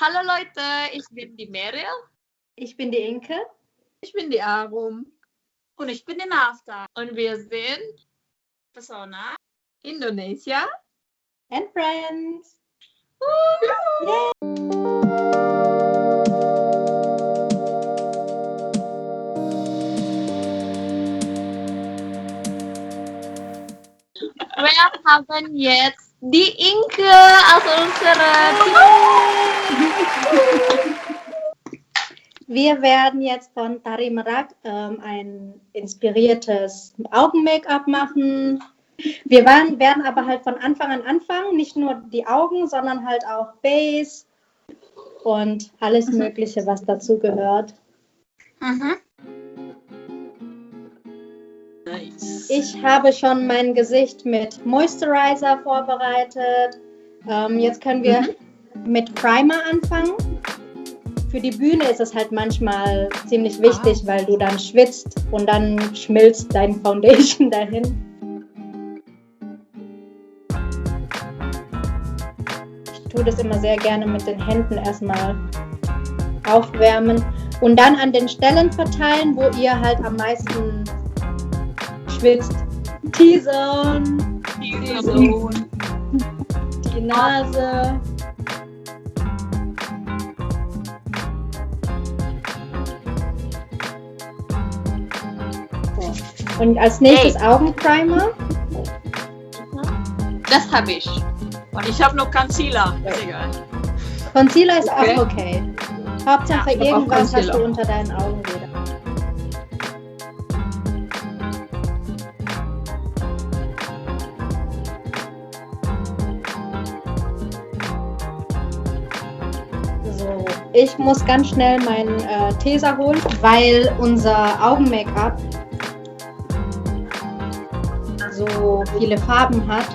Hallo Leute, ich bin die Meryl. Ich bin die Inke. Ich bin die Arum. Und ich bin die Nafta. Und wir sind Persona Indonesia And Friends. Wir haben jetzt die Inke als unsere Wir werden jetzt von Tari Merak ein inspiriertes Augen-Make-up machen. Wir werden aber halt von Anfang an anfangen, nicht nur die Augen, sondern halt auch Base und alles Mögliche, was dazu gehört. Nice. Ich habe schon mein Gesicht mit Moisturizer vorbereitet. Jetzt können wir mit Primer anfangen. Für die Bühne ist es halt manchmal ziemlich wichtig, weil du dann schwitzt und dann schmilzt dein Foundation dahin. Ich tue das immer sehr gerne mit den Händen erstmal aufwärmen und dann an den Stellen verteilen, wo ihr halt am meisten schwitzt. T-Zone, die Nase. Und als nächstes Augenprimer. Das habe ich. Ich habe noch Concealer. Ist egal. Concealer ist auch okay. Hauptsache ich hab auch irgendwas hast Concealer. du unter deinen Augenlidern. So, ich muss ganz schnell meinen Tesa holen, weil unser Augen-Make-up so viele Farben hat.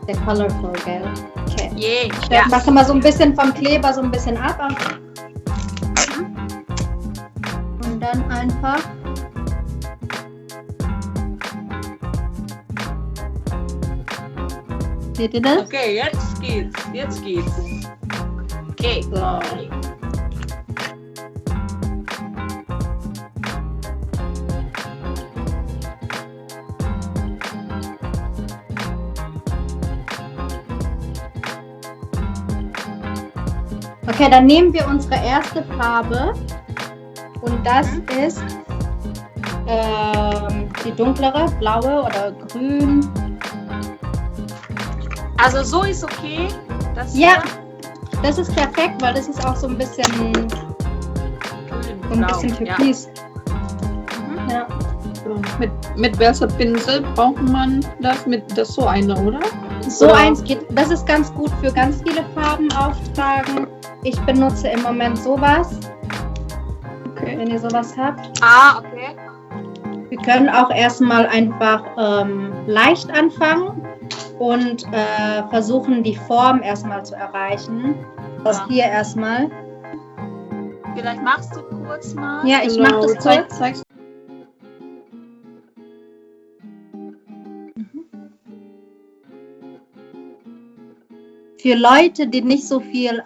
Der Colorful, gell? Okay. Ich mache mal so ein bisschen vom Kleber so ein bisschen ab. Und dann einfach seht ihr das? Okay, jetzt geht's. Okay. So. Okay, dann nehmen wir unsere erste Farbe und das ist die dunklere, blaue oder grün. Also so ist okay. Das Ja, das ist perfekt, weil das ist auch so ein bisschen türkis. Ja. Mit welcher Pinsel braucht man das? Das so eine, oder? So eins geht, das ist ganz gut für ganz viele Farben auftragen. Ich benutze im Moment sowas, Okay. wenn ihr sowas habt. Okay. Wir können auch erstmal einfach leicht anfangen und versuchen, die Form erstmal zu erreichen. Das hier erstmal. Vielleicht machst du kurz mal. Ja, ich mache das kurz. Zeig's. Für Leute, die nicht so viel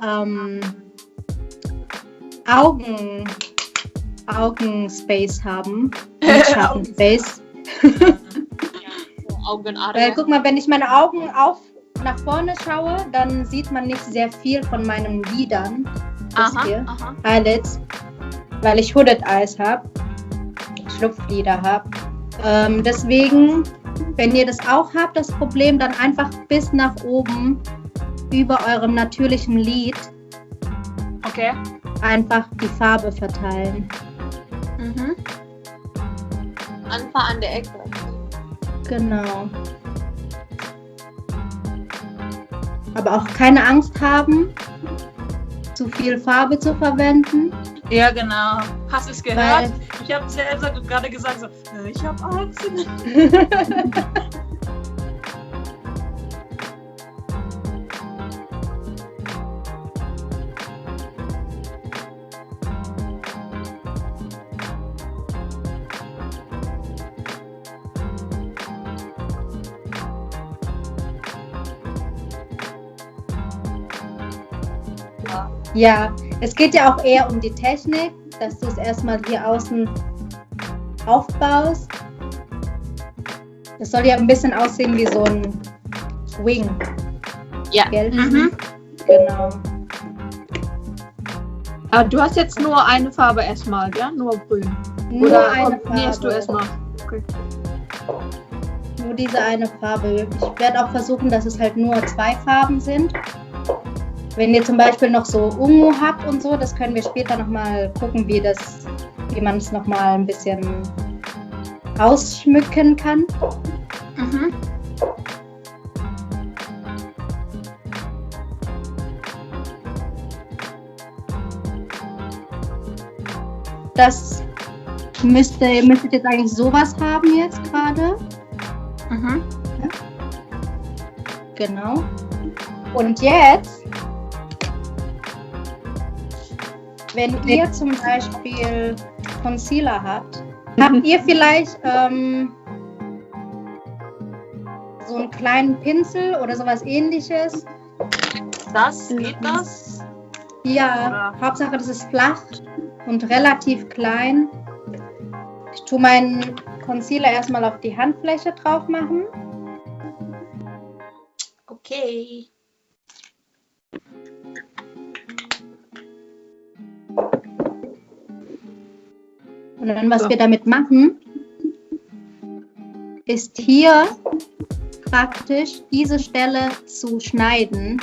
Augenspace haben, Schattenspace. Augenarea. Guck mal, wenn ich meine Augen nach vorne schaue, dann sieht man nicht sehr viel von meinen Lidern. Das hier, Eyelids, weil ich Hooded Eyes habe, Schlupflider habe. Deswegen, wenn ihr das auch habt, das Problem, dann einfach bis nach oben über eurem natürlichen Lid Okay. einfach die Farbe verteilen. Anfang an der Ecke. Genau. Aber auch keine Angst haben, zu viel Farbe zu verwenden. Ja, genau. Hast du es gehört? Weil- Ich habe selber gerade gesagt, so, ich habe Angst. Ja, es geht ja auch eher um die Technik, dass du es erstmal hier außen aufbaust. Es soll ja ein bisschen aussehen wie so ein Wing. Ja. Gell? Mhm. Genau. Aber du hast jetzt nur eine Farbe erstmal, ja? Nur grün. Nur Oder eine kombinierst du Farbe. erstmal? Okay. Nur diese eine Farbe. Ich werde auch versuchen, dass es halt nur 2 Farben sind. Wenn ihr zum Beispiel noch so Ungu habt und so, das können wir später nochmal gucken, wie man es nochmal ein bisschen ausschmücken kann. Mhm. Das ihr müsstet jetzt eigentlich sowas haben jetzt gerade. Mhm. Genau. Und jetzt, wenn ihr zum Beispiel Concealer habt ihr vielleicht so einen kleinen Pinsel oder sowas ähnliches? Geht das? Ja, Hauptsache das ist flach und relativ klein. Ich tue meinen Concealer erstmal auf die Handfläche drauf machen. Okay. Und dann, was wir damit machen, ist hier praktisch diese Stelle zu schneiden,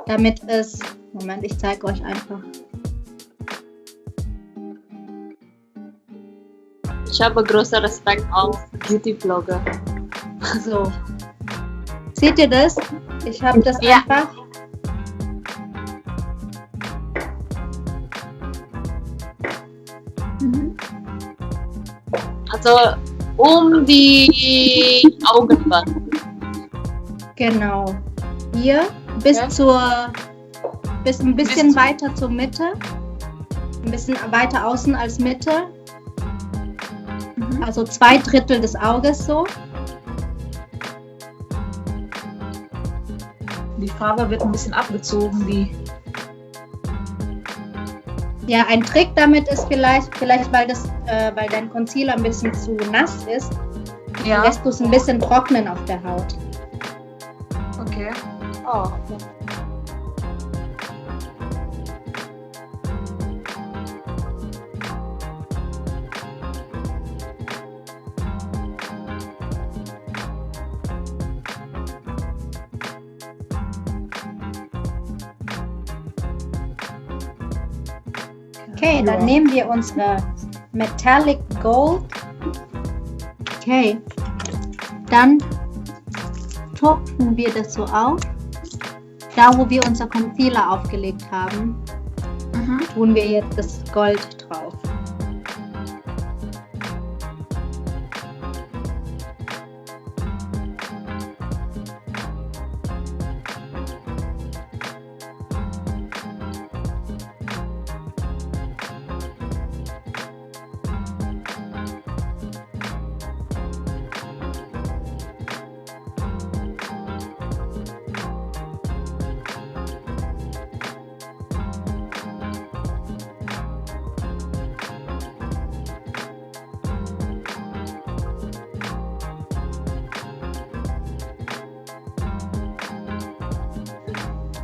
damit es... Moment, ich zeige euch einfach. Ich habe großen Respekt auf Beauty-Blogger. So. Seht ihr das? Ich habe das Ja. einfach... Also um die Augenwand. Genau. Hier bis ein bisschen weiter zur Mitte. Ein bisschen weiter außen als Mitte. Also 2/3 des Auges so. Die Farbe wird ein bisschen abgezogen, Ja, ein Trick damit ist vielleicht weil dein Concealer ein bisschen zu nass ist, Ja. lässt du es ein bisschen trocknen auf der Haut. Okay. Oh. Okay, dann nehmen wir unsere Metallic Gold. Okay, dann tupfen wir das so auf. Da, wo wir unser Concealer aufgelegt haben, tun wir jetzt das Gold drauf.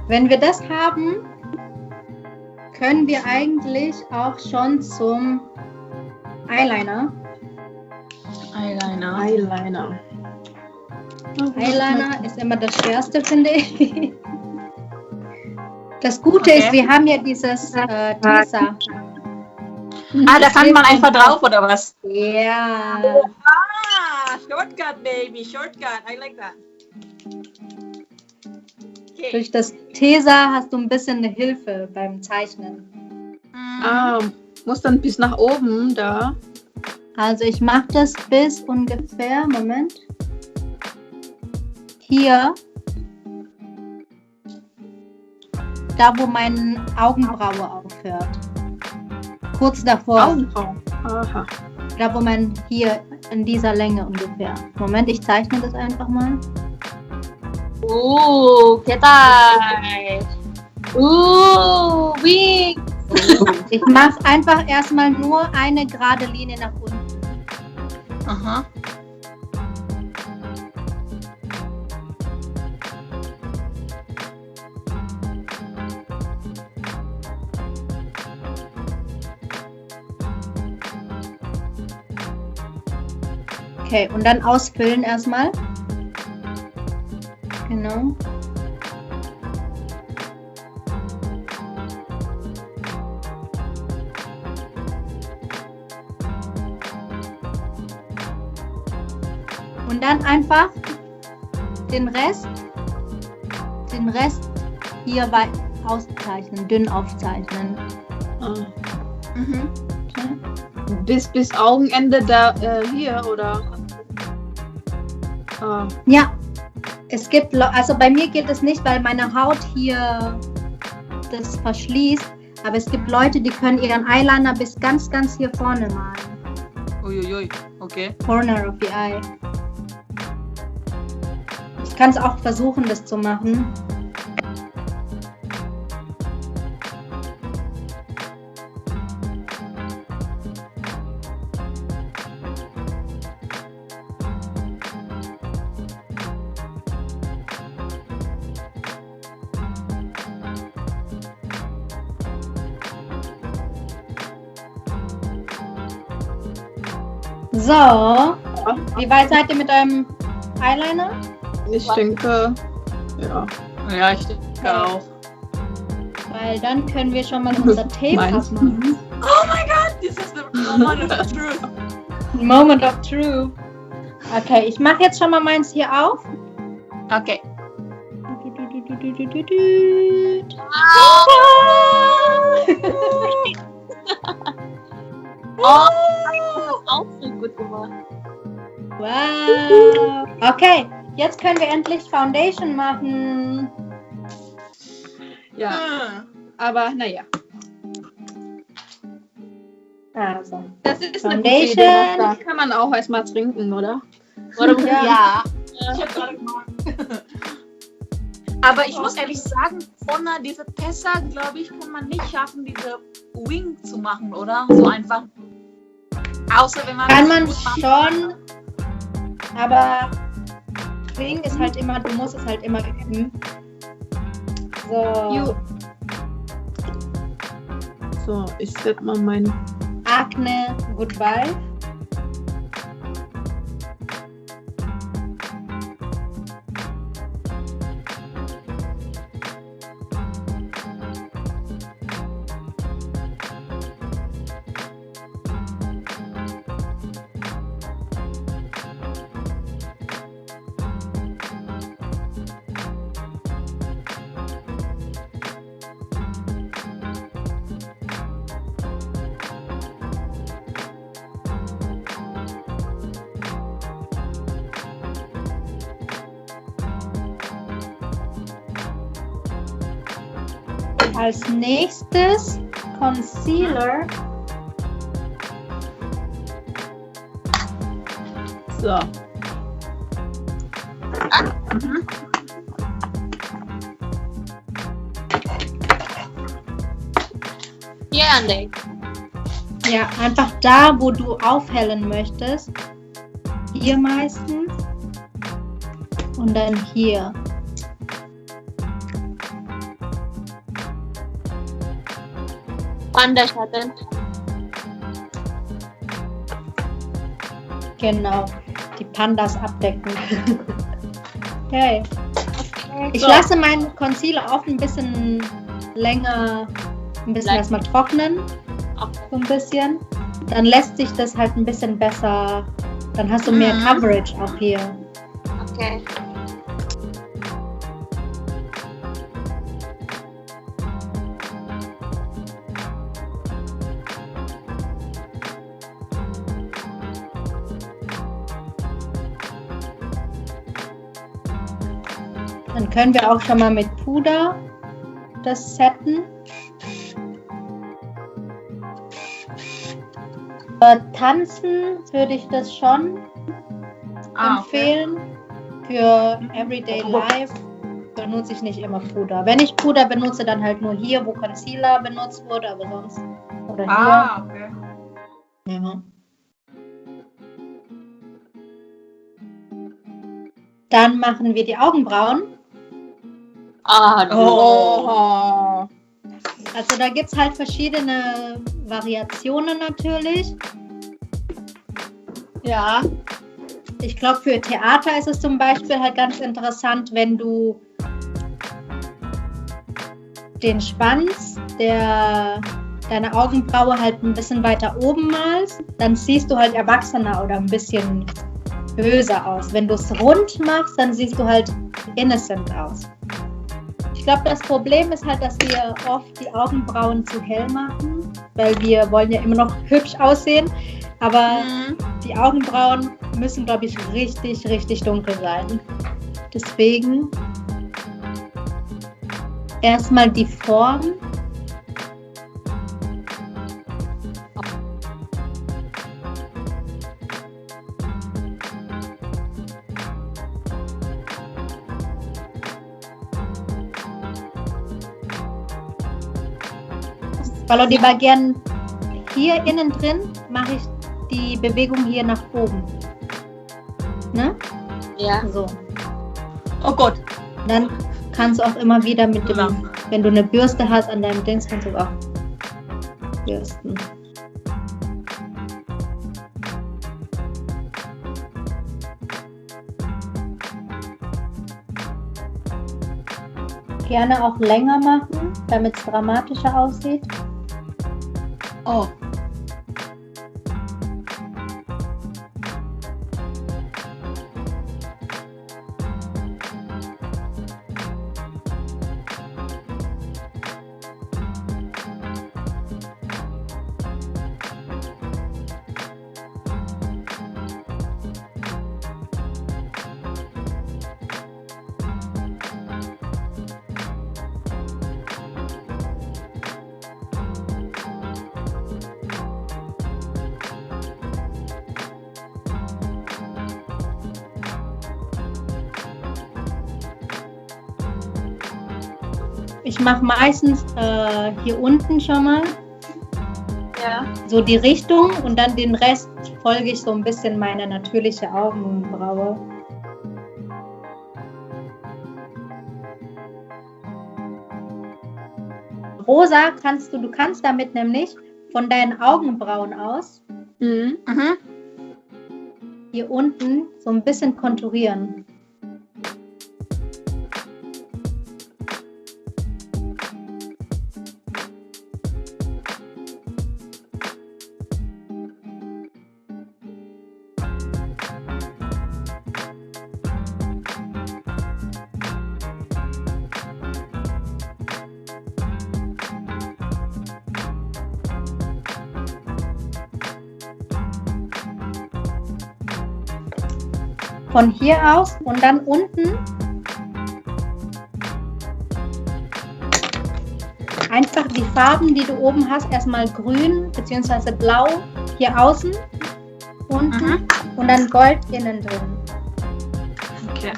Wenn wir das haben, können wir eigentlich auch schon zum Eyeliner. Eyeliner. Eyeliner ist immer das Schwerste, finde ich. Das Gute ist, wir haben ja dieses Tesa. Da kann man einfach drauf, oder was? Ja. Shortcut, baby. Shortcut. I like that. Okay. Durch das Tesa hast du ein bisschen eine Hilfe beim Zeichnen. Muss dann bis nach oben da. Also ich mache das bis ungefähr, Moment, hier, da wo meine Augenbraue aufhört. Kurz davor, Augenbrauen. Aha. da wo man hier in dieser Länge ungefähr. Moment, ich zeichne das einfach mal. ¿Qué tal? Wings. Ich mache einfach erstmal nur eine gerade Linie nach unten. Aha. Okay, und dann ausfüllen erstmal. Genau. Und dann einfach den Rest hier auszeichnen, dünn aufzeichnen. Ah. Mhm. Okay. Bis Augenende da hier, oder? Ah. Ja, es gibt, also bei mir geht es nicht, weil meine Haut hier das verschließt, aber es gibt Leute, die können ihren Eyeliner bis ganz hier vorne malen. Uiuiui, okay. Corner of the eye. Ich kann es auch versuchen, das zu machen. So, wie weit seid ihr mit eurem Eyeliner? Ich denke, ja. Ja, ich denke auch. Weil dann können wir schon mal unser Tape Meins. abmachen. Oh my god, this is the moment of truth. Moment of truth. Okay, ich mache jetzt schon mal meins hier auf. Okay. Oh, auch so gut gemacht. Wow. Okay, jetzt können wir endlich Foundation machen. Ja, aber naja. Also, Das ist eine Foundation. gute Idee. Das kann man auch erstmal trinken, oder? Ja. Ich hab gerade gemacht. Aber ich muss ehrlich sagen, ohne diese Tessa, glaube ich, kann man nicht schaffen, diese Wing zu machen, oder? So einfach. Außer wenn man. kann man gut macht. schon, aber Wing ist halt immer, du musst es halt immer üben. So, So, ich set mal mein. Akne, goodbye. Als nächstes Concealer. So. Ja, nee. Ja, einfach da, wo du aufhellen möchtest. Hier meistens. Und dann hier. Wanderschatten. Genau. Die Pandas abdecken. Okay. Ich So. lasse meinen Concealer auch ein bisschen länger, ein bisschen Lang. erstmal trocknen. So ein bisschen. Dann lässt sich das halt ein bisschen besser. Dann hast du mehr Coverage auch hier. Okay. Dann können wir auch schon mal mit Puder das setten. Tanzen würde ich das schon empfehlen für Everyday Life. benutze ich nicht immer Puder. Wenn ich Puder benutze, dann halt nur hier, wo Concealer benutzt wurde, aber sonst. Oder hier. Okay. Ja. Dann machen wir die Augenbrauen. Oh. Also da gibt es halt verschiedene Variationen natürlich. Ja. Ich glaube, für Theater ist es zum Beispiel halt ganz interessant, wenn du den Schwanz deine Augenbraue halt ein bisschen weiter oben malst, dann siehst du halt erwachsener oder ein bisschen böser aus. Wenn du es rund machst, dann siehst du halt innocent aus. Ich glaube, das Problem ist halt, dass wir oft die Augenbrauen zu hell machen, weil wir wollen ja immer noch hübsch aussehen, aber die Augenbrauen müssen, glaube ich, richtig, richtig dunkel sein. Deswegen erstmal die Form. Kalau di bagian hier innen drin mache ich die Bewegung hier nach oben. Ne? Ja. So. Oh Gott. Dann kannst du auch immer wieder mit dem, wenn du eine Bürste hast an deinem Dings, kannst du auch bürsten. Gerne auch länger machen, damit es dramatischer aussieht. Oh. Ich mache meistens hier unten schon mal so die Richtung und dann den Rest folge ich so ein bisschen meiner natürlichen Augenbraue. Rosa du kannst damit nämlich von deinen Augenbrauen aus hier unten so ein bisschen konturieren. Von hier aus und dann unten einfach die Farben, die du oben hast, erstmal grün bzw. blau hier außen, unten und dann Gold innen drin. Okay.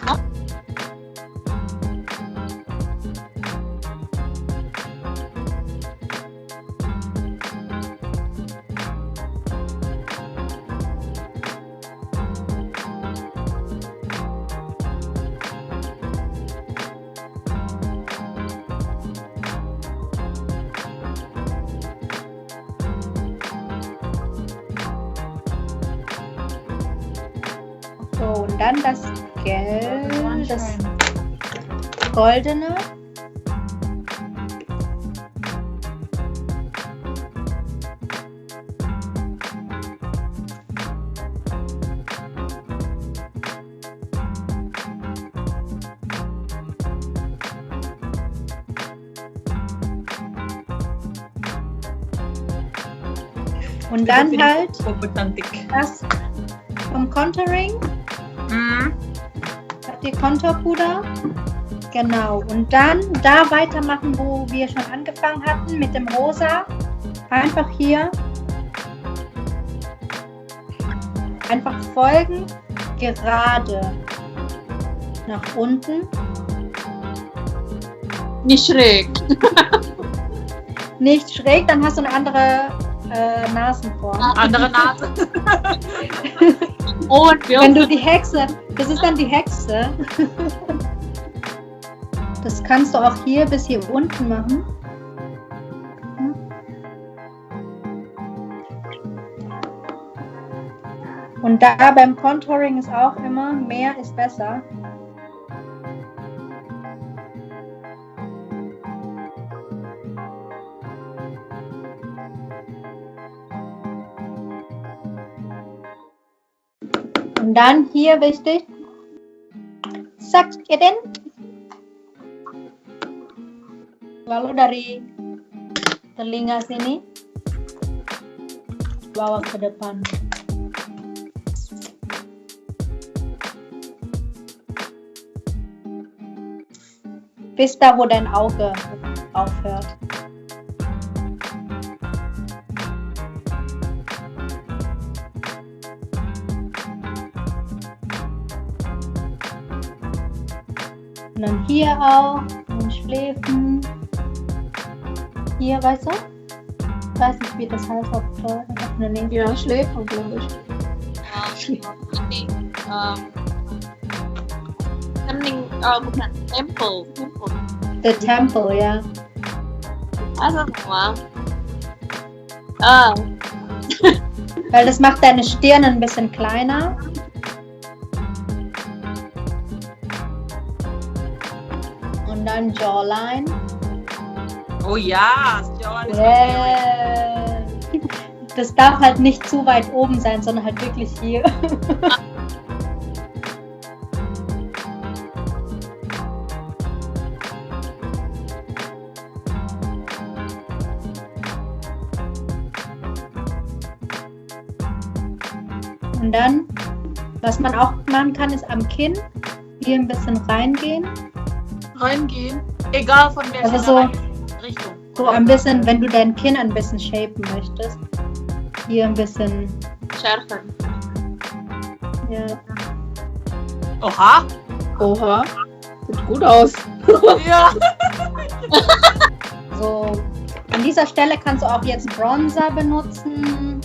So, und dann das Gelb, das Goldene. Und dann halt das vom Contouring. Habt ihr Contourpuder? Genau. Und dann da weitermachen, wo wir schon angefangen hatten mit dem Rosa. Einfach hier. Einfach folgen. Gerade nach unten. Nicht schräg. Nicht schräg, dann hast du eine andere Nasenform. Andere Nase. Und Wenn du die Hexe, das ist dann die Hexe. Das kannst du auch hier bis hier unten machen. Und da beim Contouring ist auch immer, mehr ist besser. Und dann hier wichtig, sakitin. Lalu dari telinga sini bawa ke depan. Bis da, wo dein Auge aufhört. Und dann hier auch, in den Schläfen. Hier, weißt du? Ich weiß nicht, wie das heißt auf eine linke. ja, Schläfer, glaube ich. Bukan temple. The Temple, ja. Also nochmal. Weil das macht deine Stirn ein bisschen kleiner. Und dann Jawline. Oh ja, Jawline ist Yeah. Das darf halt nicht zu weit oben sein, sondern halt wirklich hier. Und dann, was man auch machen kann, ist am Kinn hier ein bisschen reingehen. reingehen. Egal von welcher Also Richtung. so ein bisschen, wenn du dein Kinn ein bisschen shapen möchtest. Hier ein bisschen. Schärfer. Ja. Oha. Oha. Sieht gut aus. Ja. So, an dieser Stelle kannst du auch jetzt Bronzer benutzen.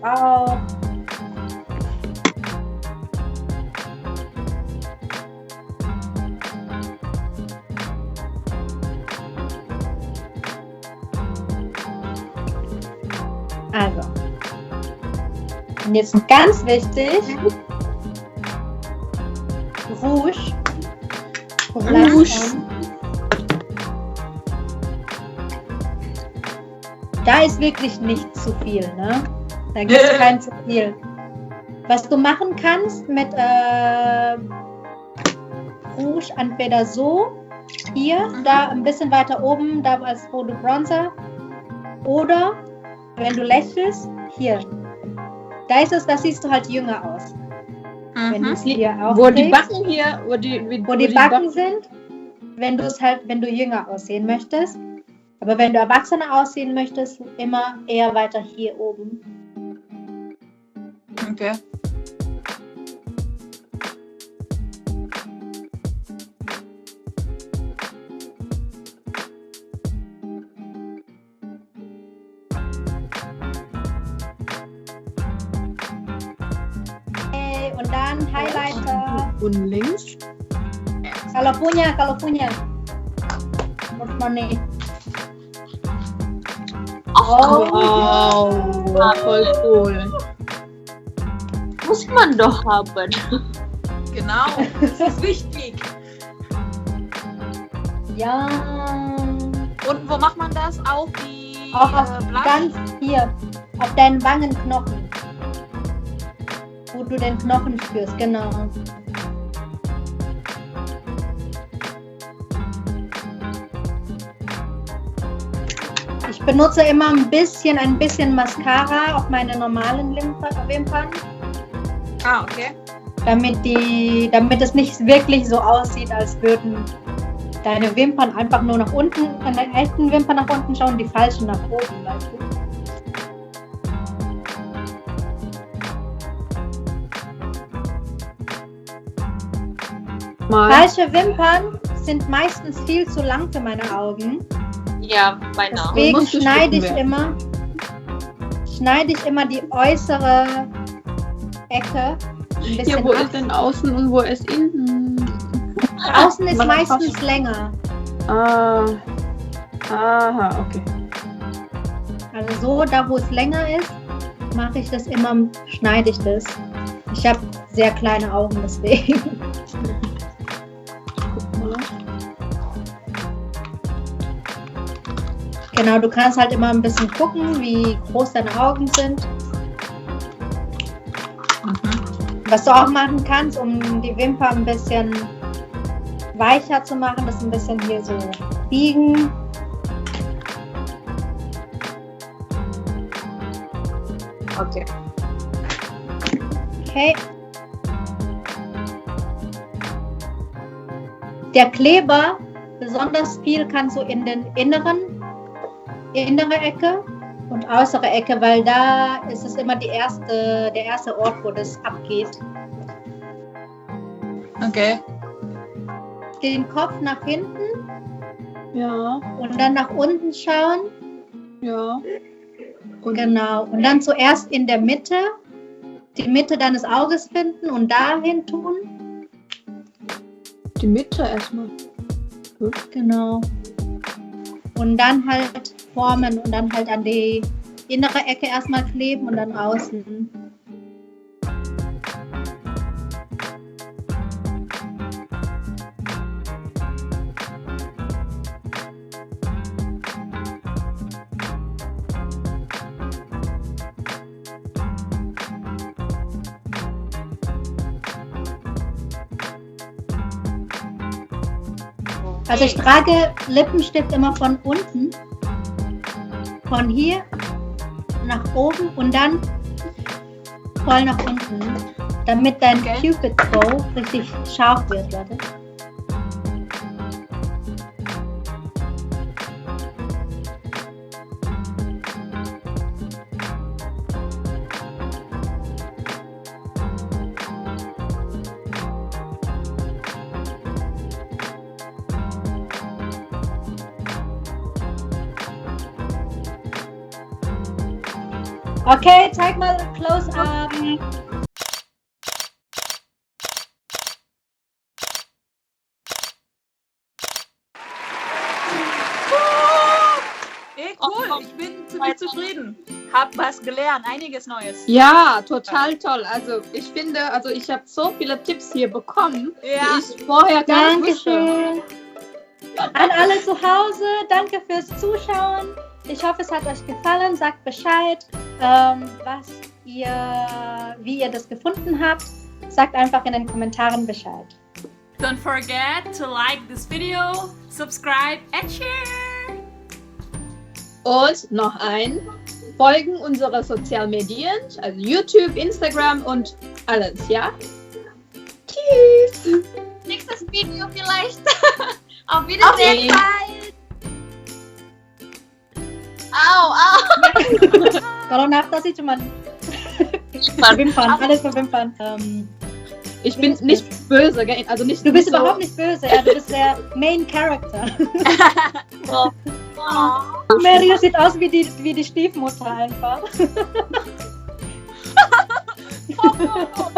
Auch. Also. Und jetzt ganz wichtig. Rouge. Rouge. Da ist wirklich nicht zu viel, ne? Da gibt es kein zu viel. Was du machen kannst mit Rouge, entweder so, hier, da ein bisschen weiter oben, da als wo du Bronzer, oder wenn du lächelst, hier. Da ist es, da siehst du halt jünger aus. Wenn du es hier Wo die auflegst. Backen hier, wo die Backen sind, wenn du es halt, wenn du jünger aussehen möchtest. Aber wenn du erwachsener aussehen möchtest, immer eher weiter hier oben. Okay. Okay, und dann Highlighter. Und links. Kalau punya. Muss man nicht. Oh, Wow, voll cool. Muss man doch haben. Genau. Das ist wichtig. ja. Und wo macht man das? Auf die Auch auf Blush? ganz hier, auf deinen Wangenknochen. Wo du den Knochen spürst, genau. Ich benutze immer ein bisschen Mascara auf meine normalen Wimpern, Ah, okay. damit es nicht wirklich so aussieht, als würden deine Wimpern einfach nur nach unten, deine echten Wimpern nach unten schauen, die falschen nach oben, weißt du? Mal. Falsche Wimpern sind meistens viel zu lang für meine Augen. Ja, meine auch. Deswegen Musst du schneide ich schlucken immer die äußere Ecke ein bisschen Hier, wo ab. ist denn außen und wo ist innen? Außen ist Man hat meistens fast- länger. Ah. Aha, okay. Also so, da wo es länger ist, mache ich das immer, schneide ich das. Ich habe sehr kleine Augen, deswegen. Guck mal. Genau, du kannst halt immer ein bisschen gucken, wie groß deine Augen sind. Was du auch machen kannst, um die Wimper ein bisschen weicher zu machen, das ein bisschen hier so biegen. Okay. Okay. Der Kleber, besonders viel kannst du in den innere Ecke und äußere Ecke, weil da ist es immer der erste Ort, wo das abgeht. Okay. Den Kopf nach hinten Ja, und dann nach unten schauen. ja. Und Genau. Und dann zuerst in der Mitte, die Mitte deines Auges finden und dahin tun. die Mitte erstmal. Genau. Und dann halt formen und dann halt an die innere Ecke erstmal kleben und dann außen. Also ich trage Lippenstift immer von unten, von hier nach oben und dann voll nach unten, damit dein Okay. Cupid Bow richtig scharf wird, Leute. Okay, zeig mal close up. Ey, cool. Ich bin ziemlich zufrieden. Hab was gelernt, einiges Neues. Ja, total toll. Also ich finde, also ich habe so viele Tipps hier bekommen, Ja. die ich vorher gar nicht wusste. Dankeschön. An alle zu Hause, danke fürs Zuschauen. Ich hoffe, es hat euch gefallen. Sagt Bescheid, wie ihr das gefunden habt. Sagt einfach in den Kommentaren Bescheid. Don't forget to like this video, subscribe and share. Und noch ein, folgen unsere sozialen Medien, also YouTube, Instagram und alles, ja? Tschüss! Nächstes Video vielleicht. Auf Wiedersehen. Okay. Au, au. Kalau nafas cuma Wimpern, alles für Wimpern. Ich bin nicht böse, gell? Also nicht Du bist so, überhaupt nicht böse, ja, du bist der Main Character. Oh. Mario sieht aus wie die Stiefmutter einfach. Oh, oh, oh.